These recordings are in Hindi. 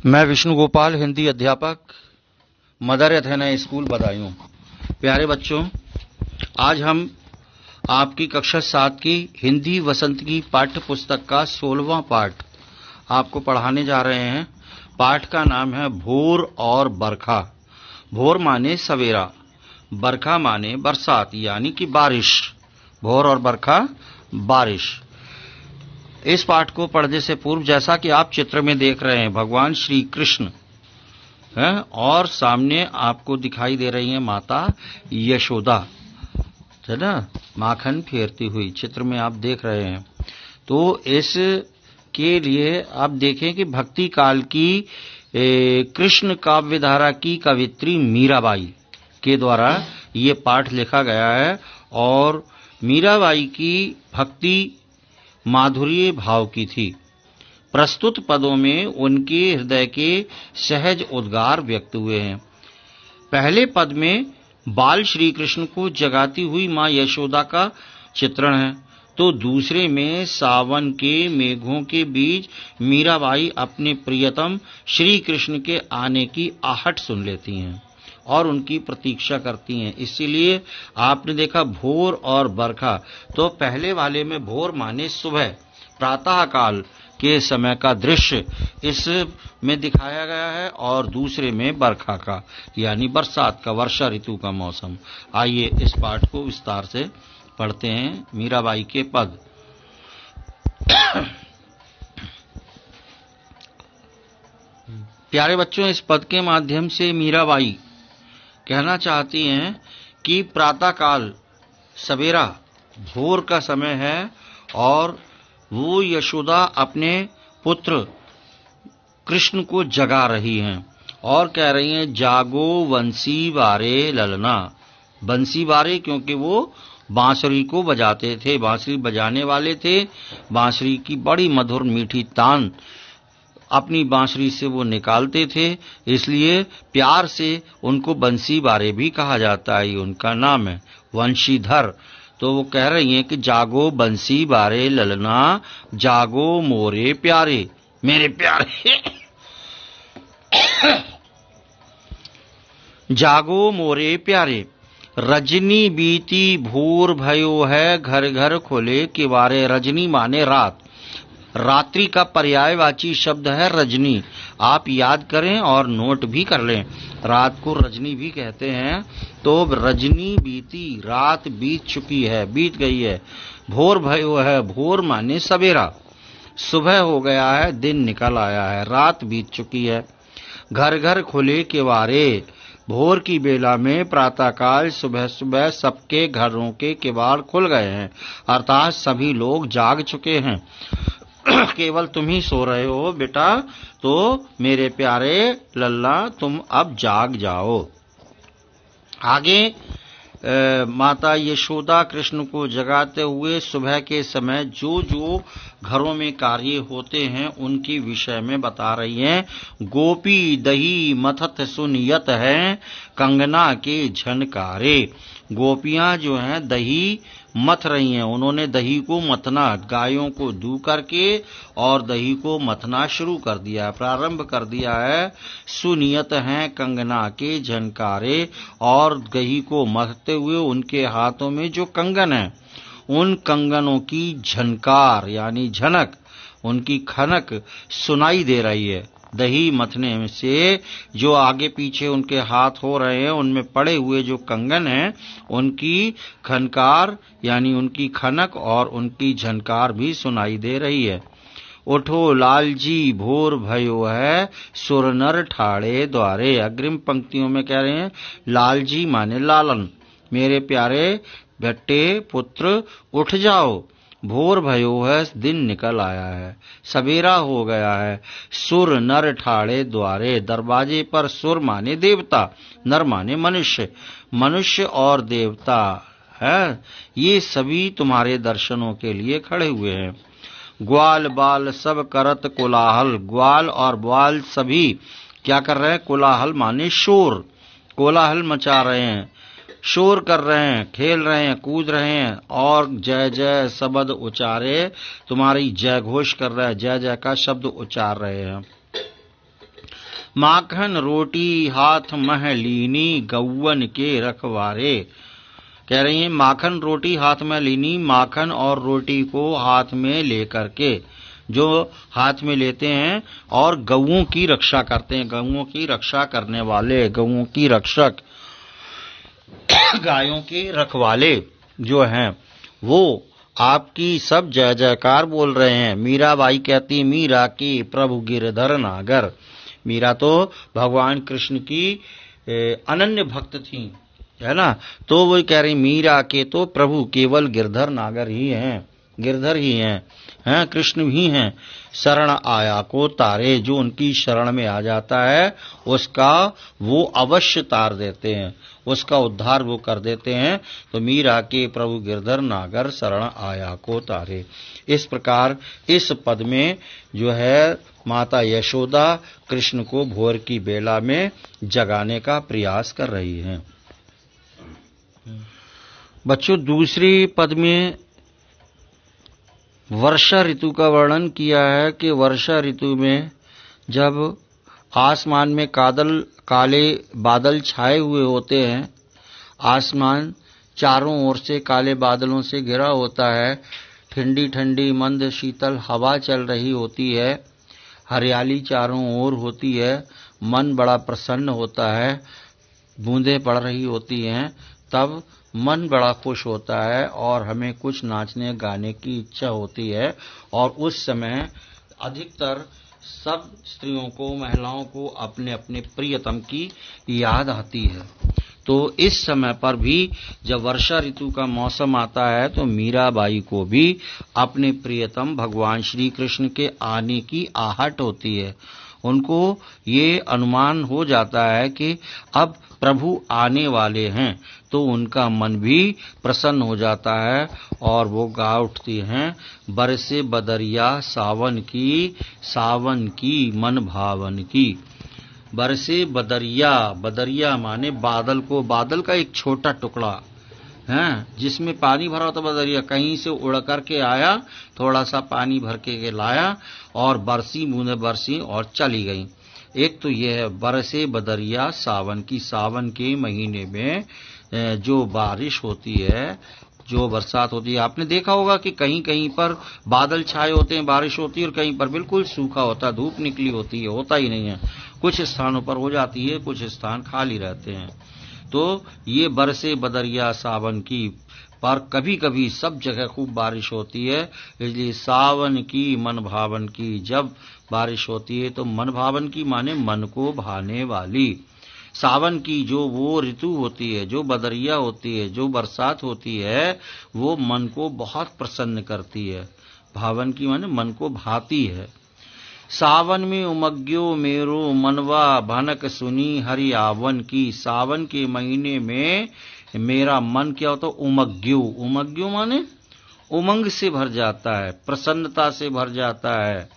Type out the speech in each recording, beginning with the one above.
मैं विष्णु गोपाल, हिंदी अध्यापक, मदर एथेना स्कूल, बदायूं। प्यारे बच्चों, आज हम आपकी कक्षा 7 की हिंदी वसंत की पाठ्य पुस्तक का 16वां पाठ आपको पढ़ाने जा रहे हैं। पाठ का नाम है भोर और बरखा। भोर माने सवेरा, बरखा माने बरसात यानी कि बारिश। भोर और बरखा बारिश। इस पाठ को पढ़ने से पूर्व, जैसा कि आप चित्र में देख रहे हैं, भगवान श्री कृष्ण हैं और सामने आपको दिखाई दे रही है माता यशोदा, है ना, माखन फेरती हुई चित्र में आप देख रहे हैं। तो इसके लिए आप देखें कि भक्ति काल की कृष्ण काव्यधारा की कवित्री मीराबाई के द्वारा ये पाठ लिखा गया है और मीराबाई की भक्ति माधुर्य भाव की थी। प्रस्तुत पदों में उनके हृदय के सहज उद्गार व्यक्त हुए हैं। पहले पद में बाल श्री कृष्ण को जगाती हुई मां यशोदा का चित्रण है, तो दूसरे में सावन के मेघों के बीच मीराबाई अपने प्रियतम श्री कृष्ण के आने की आहट सुन लेती हैं और उनकी प्रतीक्षा करती हैं। इसीलिए आपने देखा भोर और बरखा। तो पहले वाले में भोर माने सुबह, प्रातः काल के समय का दृश्य इस में दिखाया गया है और दूसरे में बरखा का यानी बरसात का, वर्षा ऋतु का मौसम। आइए इस पाठ को विस्तार से पढ़ते हैं। मीराबाई के पद। प्यारे बच्चों, इस पद के माध्यम से मीराबाई कहना चाहती हैं कि प्रातः काल, सवेरा, भोर का समय है और वो यशोदा अपने पुत्र कृष्ण को जगा रही हैं और कह रही हैं, जागो बंसी बारे ललना। बंसी बारे क्योंकि वो बांसुरी को बजाते थे, बांसुरी बजाने वाले थे। बांसुरी की बड़ी मधुर मीठी तान अपनी बांसुरी से वो निकालते थे, इसलिए प्यार से उनको बंसी बारे भी कहा जाता है। उनका नाम है वंशीधर। तो वो कह रही हैं कि जागो बंसी बारे ललना, जागो मोरे प्यारे, मेरे प्यारे जागो मोरे प्यारे। रजनी बीती भोर भयो है, घर घर खोले किवारे। रजनी माने रात, रात्रि का पर्यायवाची शब्द है रजनी। आप याद करें और नोट भी कर लें, रात को रजनी भी कहते हैं। तो रजनी बीती, रात बीत चुकी है, बीत गई है। भोर भयो है, भोर माने सवेरा, सुबह हो गया है, दिन निकल आया है, रात बीत चुकी है। घर घर खुले किवारे, भोर की बेला में प्रातःकाल सुबह सुबह सबके घरों के किवाड़ खुल गए हैं, अर्थात सभी लोग जाग चुके हैं। केवल तुम ही सो रहे हो बेटा, तो मेरे प्यारे लल्ला तुम अब जाग जाओ। आगे माता यशोदा कृष्ण को जगाते हुए सुबह के समय जो जो घरों में कार्य होते हैं उनके विषय में बता रही हैं। गोपी दही मथत सुनियत है, कंगना के झनकारे। गोपियां जो हैं दही मथ रही हैं, उन्होंने दही को मथना, गायों को दूह करके और दही को मथना शुरू कर दिया है, प्रारंभ कर दिया है। सुनियत हैं कंगना के झनकारे, और दही को मथते हुए उनके हाथों में जो कंगन है उन कंगनों की झनकार यानी झनक, उनकी खनक सुनाई दे रही है। दही मथने से जो आगे पीछे उनके हाथ हो रहे हैं उनमें पड़े हुए जो कंगन हैं उनकी खनकार यानी उनकी खनक और उनकी झनकार भी सुनाई दे रही है। उठो लालजी भोर भयो है, सुर नर ठाड़े द्वारे। अग्रिम पंक्तियों में कह रहे हैं लालजी माने लालन, मेरे प्यारे बेटे पुत्र उठ जाओ, भोर भयो है, दिन निकल आया है, सवेरा हो गया है। सुर नर ठाड़े द्वारे, दरवाजे पर सुर माने देवता, नर माने मनुष्य, मनुष्य और देवता है, ये सभी तुम्हारे दर्शनों के लिए खड़े हुए हैं। ग्वाल बाल सब करत कोलाहल, ग्वाल और बाल सभी क्या कर रहे हैं? कोलाहल माने शोर, कोलाहल मचा रहे हैं, शोर कर रहे हैं, खेल रहे हैं, कूद रहे हैं और जय जय शब्द उच्चारे, तुम्हारी जय घोष कर रहे हैं, जय जय का शब्द उच्चार रहे हैं। माखन रोटी हाथ मह लीनी गौवन के रखवारे। कह रही हैं माखन रोटी हाथ में लीनी, माखन और रोटी को हाथ में लेकर के, जो हाथ में लेते हैं और गौओं की रक्षा करते हैं, गौओं की रक्षा करने वाले, गौओं की रक्षक, गायों के रखवाले जो हैं वो आपकी सब जय जयकार बोल रहे हैं। मीराबाई कहती मीरा की प्रभु गिरधर नागर। मीरा तो भगवान कृष्ण की अनन्य भक्त थी, है ना। तो वो कह रही मीरा के तो प्रभु केवल गिरधर नागर ही हैं, गिरधर ही हैं, हैं कृष्ण भी हैं। शरण आया को तारे, जो उनकी शरण में आ जाता है उसका वो अवश्य तार देते हैं, उसका उद्धार वो कर देते हैं। तो मीरा के प्रभु गिरधर नागर शरण आया को तारे। इस प्रकार इस पद में जो है माता यशोदा कृष्ण को भोर की बेला में जगाने का प्रयास कर रही हैं। बच्चों, दूसरी पद में वर्षा ऋतु का वर्णन किया है कि वर्षा ऋतु में जब आसमान में काले बादल छाए हुए होते हैं, आसमान चारों ओर से काले बादलों से घिरा होता है, ठंडी ठंडी मंद शीतल हवा चल रही होती है, हरियाली चारों ओर होती है, मन बड़ा प्रसन्न होता है, बूंदें पड़ रही होती हैं, तब मन बड़ा खुश होता है और हमें कुछ नाचने गाने की इच्छा होती है। और उस समय अधिकतर सब स्त्रियों को, महिलाओं को अपने अपने प्रियतम की याद आती है। तो इस समय पर भी जब वर्षा ऋतु का मौसम आता है तो मीराबाई को भी अपने प्रियतम भगवान श्री कृष्ण के आने की आहट होती है। उनको ये अनुमान हो जाता है कि अब प्रभु आने वाले हैं, तो उनका मन भी प्रसन्न हो जाता है और वो गा उठती हैं बरसे बदरिया सावन की मन भावन की। बरसे बदरिया, बदरिया माने बादल को, बादल का एक छोटा टुकड़ा है जिसमें पानी भरा होता। बदरिया कहीं से उड़ करके आया, थोड़ा सा पानी भर के लाया और बरसी, बूंदे बरसी और चली गई। एक तो यह है बरसे बदरिया सावन की, सावन के महीने में जो बारिश होती है, जो बरसात होती है। आपने देखा होगा कि कहीं कहीं पर बादल छाए होते हैं, बारिश होती है, और कहीं पर बिल्कुल सूखा होता है, धूप निकली होती है, होता ही नहीं है। कुछ स्थानों पर हो जाती है, कुछ स्थान खाली रहते हैं। तो ये बरसे बदरिया सावन की, पर कभी कभी सब जगह खूब बारिश होती है, इसलिए सावन की मन भावन की। जब बारिश होती है तो मन भावन की माने मन को भाने वाली। सावन की जो वो ऋतु होती है, जो बदरिया होती है, जो बरसात होती है, वो मन को बहुत प्रसन्न करती है। भावन की माने मन को भाती है। सावन में उमग्यो मेरो मनवा भनक सुनी हरि आवन की। सावन के महीने में मेरा मन क्या होता है? उमग्यो, उमग्यो माने उमंग से भर जाता है, प्रसन्नता से भर जाता है,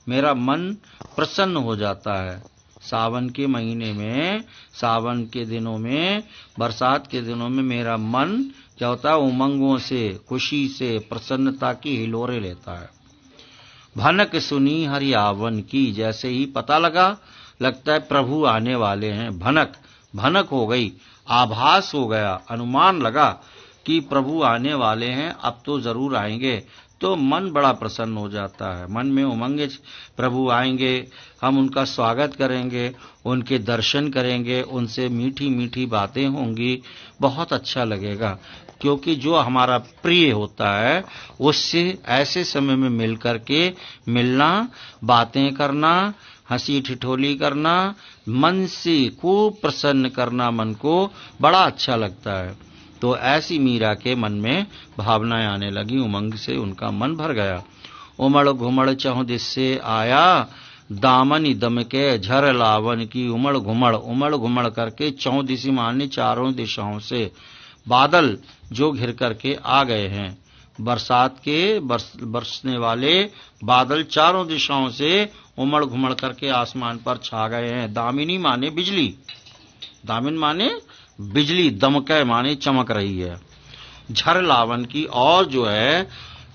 मेरा मन प्रसन्न हो जाता है। सावन के महीने में, सावन के दिनों में, बरसात के दिनों में मेरा मन क्या होता है? उमंगों से, खुशी से, प्रसन्नता की हिलोरे लेता है। भनक सुनी हरि आवन की, जैसे ही पता लगता है प्रभु आने वाले हैं, भनक, भनक हो गई, आभास हो गया, अनुमान लगा कि प्रभु आने वाले हैं, अब तो जरूर आएंगे, तो मन बड़ा प्रसन्न हो जाता है। मन में उमंगे, प्रभु आएंगे, हम उनका स्वागत करेंगे, उनके दर्शन करेंगे, उनसे मीठी मीठी बातें होंगी, बहुत अच्छा लगेगा। क्योंकि जो हमारा प्रिय होता है उससे ऐसे समय में मिल करके मिलना, बातें करना, हंसी ठिठोली करना, मन से खूब प्रसन्न करना, मन को बड़ा अच्छा लगता है। तो ऐसी मीरा के मन में भावनाएं आने लगी, उमंग से उनका मन भर गया। उमड़ घुमड़ चहुं दिस से आया, दामनी दम के झर लावन की। उमड़ घुमड़ करके चौं दिशा माने चारों दिशाओं से बादल जो घिर करके आ गए हैं, बरसात के बरसने वाले बादल चारों दिशाओं से उमड़ घुमड़ करके आसमान पर छा गए हैं। दामिनी माने बिजली, दामिन माने बिजली, दमके माने चमक रही है। झर लावन की, और जो है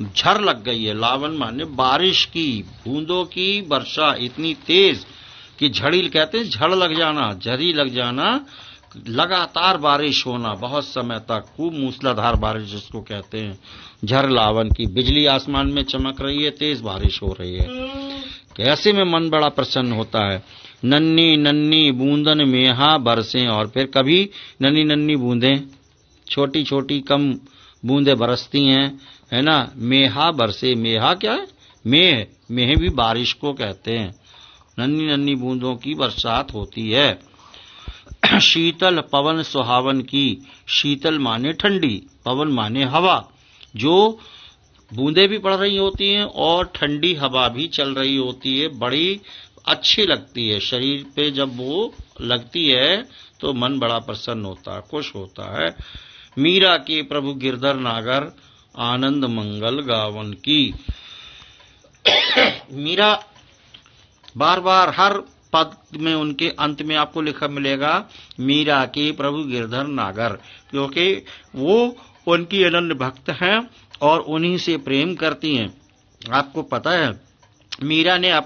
झर लग गई है। लावन माने बारिश की बूंदों की वर्षा इतनी तेज कि झड़ी कहते हैं, झड़ लग जाना, झड़ी लग जाना, लगातार बारिश होना बहुत समय तक, खूब मूसलाधार बारिश जिसको कहते हैं, झड़ लावन की बिजली आसमान में चमक रही है, तेज बारिश हो रही है, ऐसे में मन बड़ा प्रसन्न होता है। नन्ही नन्ही बूंदन मेहा बरसें, और फिर कभी नन्ही नन्ही बूंदें, छोटी छोटी कम बूंदे बरसती हैं, है ना। मेहा बरसे, मेहा क्या है? मेह, मेह भी बारिश को कहते हैं। नन्ही नन्ही बूंदों की बरसात होती है। शीतल पवन सुहावन की, शीतल माने ठंडी, पवन माने हवा, जो बूंदे भी पड़ रही होती हैं और ठंडी हवा भी चल रही होती है, बड़ी अच्छी लगती है। शरीर पे जब वो लगती है तो मन बड़ा प्रसन्न होता है, खुश होता है। मीरा के प्रभु गिरधर नागर, आनंद मंगल गावन की। मीरा बार बार हर पद में उनके अंत में आपको लिखा मिलेगा मीरा के प्रभु गिरधर नागर, क्योंकि वो उनकी अनन्य भक्त हैं और उन्हीं से प्रेम करती हैं। आपको पता है मीरा ने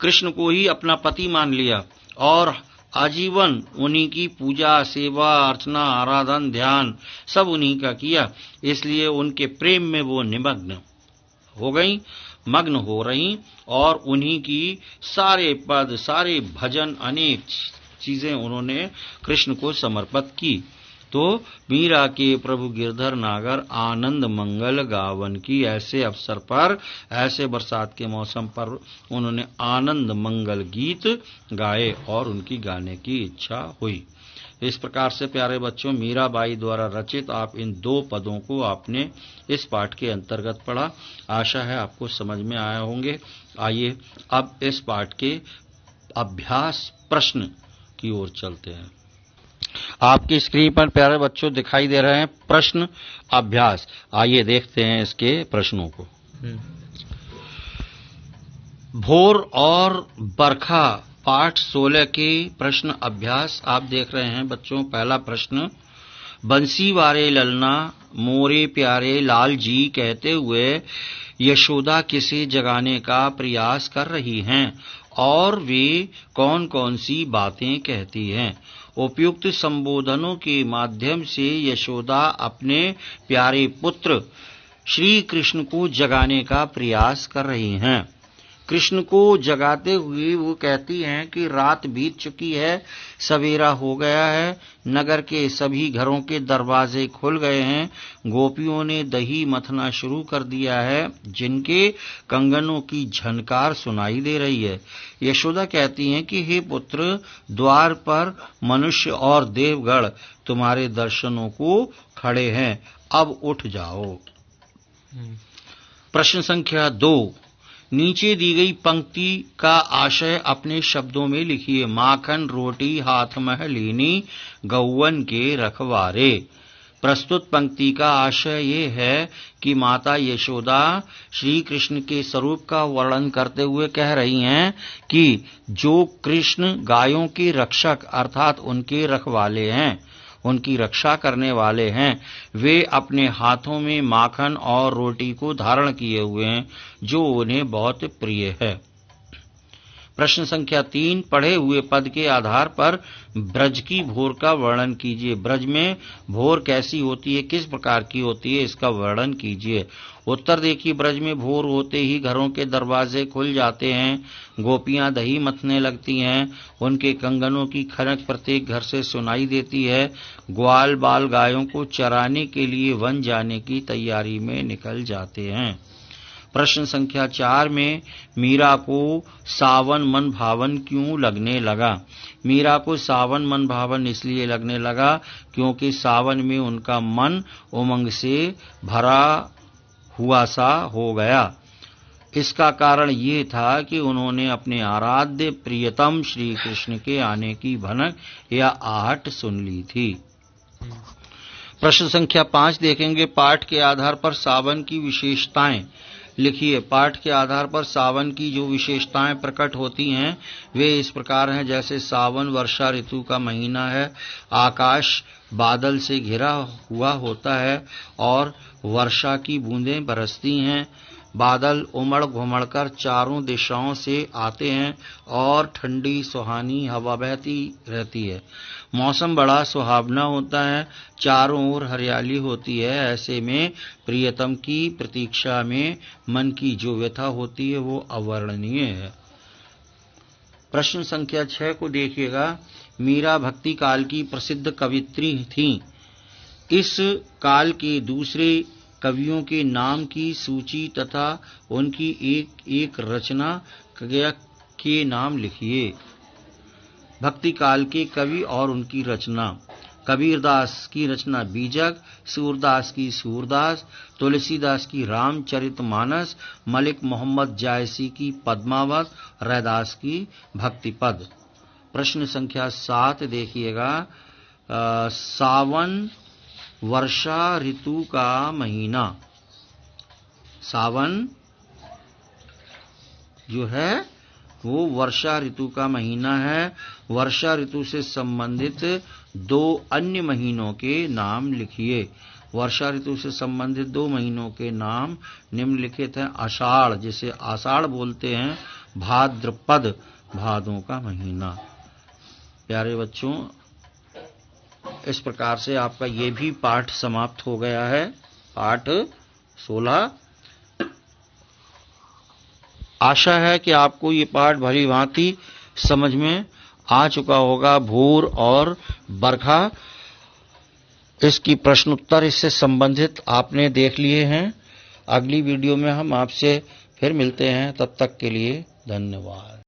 कृष्ण को ही अपना पति मान लिया और आजीवन उन्हीं की पूजा, सेवा, अर्चना, आराधन, ध्यान सब उन्हीं का किया। इसलिए उनके प्रेम में वो निमग्न हो गई, मग्न हो रही और उन्हीं की सारे पद, सारे भजन, अनेक चीजें उन्होंने कृष्ण को समर्पित की। तो मीरा के प्रभु गिरधर नागर, आनंद मंगल गावन की। ऐसे अवसर पर, ऐसे बरसात के मौसम पर उन्होंने आनंद मंगल गीत गाए और उनकी गाने की इच्छा हुई। इस प्रकार से प्यारे बच्चों, मीराबाई द्वारा रचित आप इन 2 पदों को आपने इस पाठ के अंतर्गत पढ़ा। आशा है आपको समझ में आया होंगे। आइए अब इस पाठ के अभ्यास प्रश्न की ओर चलते हैं। आपकी स्क्रीन पर प्यारे बच्चों दिखाई दे रहे हैं प्रश्न अभ्यास। आइए देखते हैं इसके प्रश्नों को। भोर और बरखा पाठ 16 के प्रश्न अभ्यास आप देख रहे हैं बच्चों। पहला प्रश्न, बंसी वारे ललना मोरे प्यारे लाल जी कहते हुए यशोदा किसे जगाने का प्रयास कर रही हैं और वे कौन कौन सी बातें कहती हैं। उपयुक्त संबोधनों के माध्यम से यशोदा अपने प्यारे पुत्र श्री कृष्ण को जगाने का प्रयास कर रही हैं। कृष्ण को जगाते हुए वो कहती हैं कि रात बीत चुकी है, सवेरा हो गया है, नगर के सभी घरों के दरवाजे खुल गए हैं, गोपियों ने दही मथना शुरू कर दिया है, जिनके कंगनों की झनकार सुनाई दे रही है। यशोदा कहती हैं कि हे पुत्र, द्वार पर मनुष्य और देवगण तुम्हारे दर्शनों को खड़े हैं, अब उठ जाओ। प्रश्न संख्या 2, नीचे दी गई पंक्ति का आशय अपने शब्दों में लिखिए। माखन रोटी हाथ में लीनी, गौवन के रखवारे। प्रस्तुत पंक्ति का आशय ये है कि माता यशोदा श्री कृष्ण के स्वरूप का वर्णन करते हुए कह रही हैं कि जो कृष्ण गायों के रक्षक अर्थात उनके रखवाले हैं, उनकी रक्षा करने वाले हैं, वे अपने हाथों में माखन और रोटी को धारण किए हुए हैं, जो उन्हें बहुत प्रिय है। प्रश्न संख्या 3, पढ़े हुए पद के आधार पर ब्रज की भोर का वर्णन कीजिए। ब्रज में भोर कैसी होती है, किस प्रकार की होती है, इसका वर्णन कीजिए। उत्तर देखिए, ब्रज में भोर होते ही घरों के दरवाजे खुल जाते हैं, गोपियां दही मथने लगती हैं, उनके कंगनों की खनक प्रत्येक घर से सुनाई देती है, ग्वाल बाल गायों को चराने के लिए वन जाने की तैयारी में निकल जाते हैं। प्रश्न संख्या 4 में मीरा को सावन मन भावन क्यों लगने लगा। मीरा को सावन मन भावन इसलिए लगने लगा क्योंकि सावन में उनका मन उमंग से भरा हुआ सा हो गया। इसका कारण ये था कि उन्होंने अपने आराध्य प्रियतम श्री कृष्ण के आने की भनक या आहट सुन ली थी। प्रश्न संख्या 5 देखेंगे। पाठ के आधार पर सावन की विशेषताएं लिखिए। पाठ के आधार पर सावन की जो विशेषताएं प्रकट होती हैं वे इस प्रकार हैं, जैसे सावन वर्षा ऋतु का महीना है, आकाश बादल से घिरा हुआ होता है और वर्षा की बूंदें बरसती हैं, बादल उमड़ घुमड़ कर चारों दिशाओं से आते हैं और ठंडी सुहानी हवा बहती रहती है। मौसम बड़ा सुहावना होता है, चारों ओर हरियाली होती है। ऐसे में प्रियतम की प्रतीक्षा में मन की जो व्यथा होती है वो अवर्णनीय है। प्रश्न संख्या 6 को देखिएगा। मीरा भक्ति काल की प्रसिद्ध कवित्री थीं। इस काल के दूसरे कवियों के नाम की सूची तथा उनकी एक एक रचना के नाम लिखिए। भक्ति काल के कवि और उनकी रचना। कबीरदास की रचना बीजक, सूरदास की सूरदास, तुलसीदास की रामचरितमानस, मलिक मोहम्मद जायसी की पद्मावत, रैदास की भक्तिपद। प्रश्न संख्या 7 देखिएगा। सावन वर्षा ऋतु का महीना। सावन जो है वो वर्षा ऋतु का महीना है। वर्षा ऋतु से संबंधित 2 अन्य महीनों के नाम लिखिए। वर्षा ऋतु से संबंधित 2 महीनों के नाम निम्नलिखित हैं। आषाढ़, जिसे आषाढ़ बोलते हैं, भाद्रपद, भादों का महीना। प्यारे बच्चों, इस प्रकार से आपका ये भी पाठ समाप्त हो गया है, पाठ 16। आशा है कि आपको ये पाठ भली भांति समझ में आ चुका होगा। भूर और बरखा, इसकी प्रश्नोत्तर इससे संबंधित आपने देख लिए हैं। अगली वीडियो में हम आपसे फिर मिलते हैं, तब तक के लिए धन्यवाद।